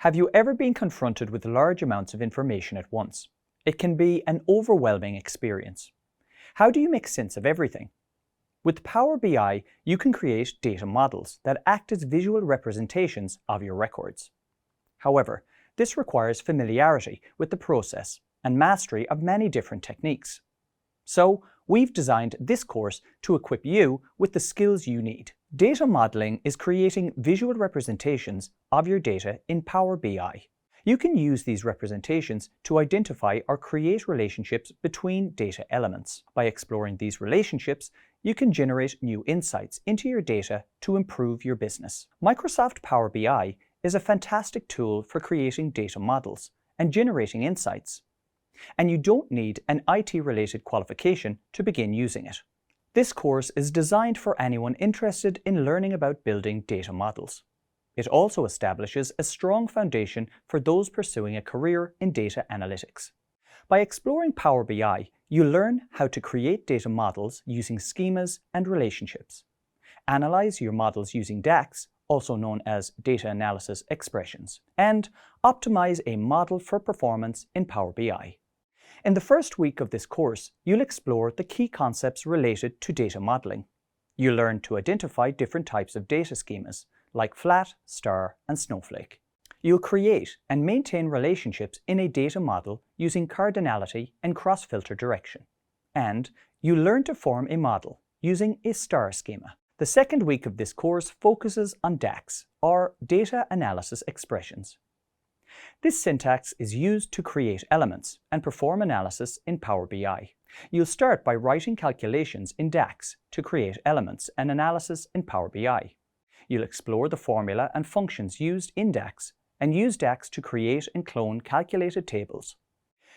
Have you ever been confronted with large amounts of information at once? It can be an overwhelming experience. How do you make sense of everything? With Power BI, you can create data models that act as visual representations of your records. However, this requires familiarity with the process and mastery of many different techniques. So, we've designed this course to equip you with the skills you need. Data modeling is creating visual representations of your data in Power BI. You can use these representations to identify or create relationships between data elements. By exploring these relationships, you can generate new insights into your data to improve your business. Microsoft Power BI is a fantastic tool for creating data models and generating insights. And you don't need an IT-related qualification to begin using it. This course is designed for anyone interested in learning about building data models. It also establishes a strong foundation for those pursuing a career in data analytics. By exploring Power BI, you learn how to create data models using schemas and relationships, analyze your models using DAX, also known as data analysis expressions, and optimize a model for performance in Power BI. In the first week of this course, you'll explore the key concepts related to data modeling. You'll learn to identify different types of data schemas, like flat, star, and snowflake. You'll create and maintain relationships in a data model using cardinality and cross-filter direction. And you'll learn to form a model using a star schema. The second week of this course focuses on DAX, or data analysis expressions. This syntax is used to create elements and perform analysis in Power BI. You'll start by writing calculations in DAX to create elements and analysis in Power BI. You'll explore the formula and functions used in DAX and use DAX to create and clone calculated tables.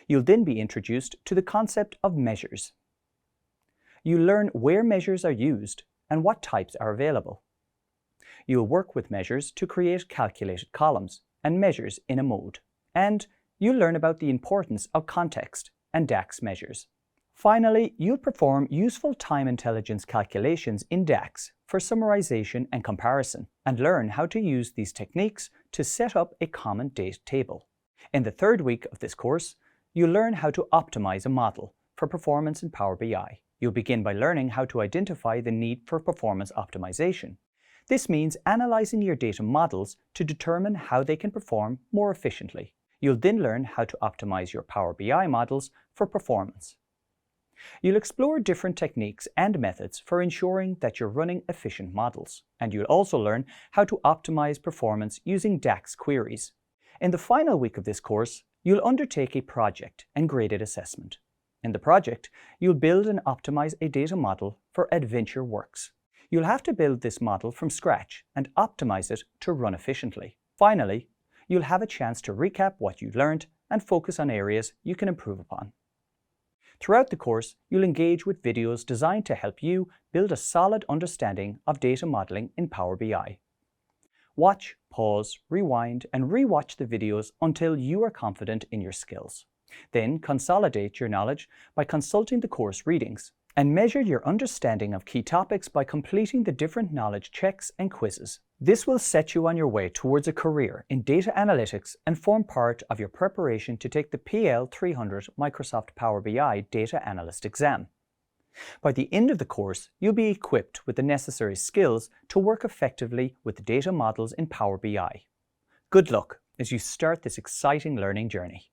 You'll then be introduced to the concept of measures. You'll learn where measures are used and what types are available. You'll work with measures to create calculated columns and measures in a mode. And you'll learn about the importance of context and DAX measures. Finally, you'll perform useful time intelligence calculations in DAX for summarization and comparison, and learn how to use these techniques to set up a common date table. In the third week of this course, you'll learn how to optimize a model for performance in Power BI. You'll begin by learning how to identify the need for performance optimization. This means analyzing your data models to determine how they can perform more efficiently. You'll then learn how to optimize your Power BI models for performance. You'll explore different techniques and methods for ensuring that you're running efficient models, and you'll also learn how to optimize performance using DAX queries. In the final week of this course, you'll undertake a project and graded assessment. In the project, you'll build and optimize a data model for Adventure Works. You'll have to build this model from scratch and optimize it to run efficiently. Finally, you'll have a chance to recap what you learned and focus on areas you can improve upon. Throughout the course, you'll engage with videos designed to help you build a solid understanding of data modeling in Power BI. Watch, pause, rewind, and rewatch the videos until you are confident in your skills. Then consolidate your knowledge by consulting the course readings, and measure your understanding of key topics by completing the different knowledge checks and quizzes. This will set you on your way towards a career in data analytics and form part of your preparation to take the PL 300 Microsoft Power BI Data Analyst exam. By the end of the course, you'll be equipped with the necessary skills to work effectively with data models in Power BI. Good luck as you start this exciting learning journey.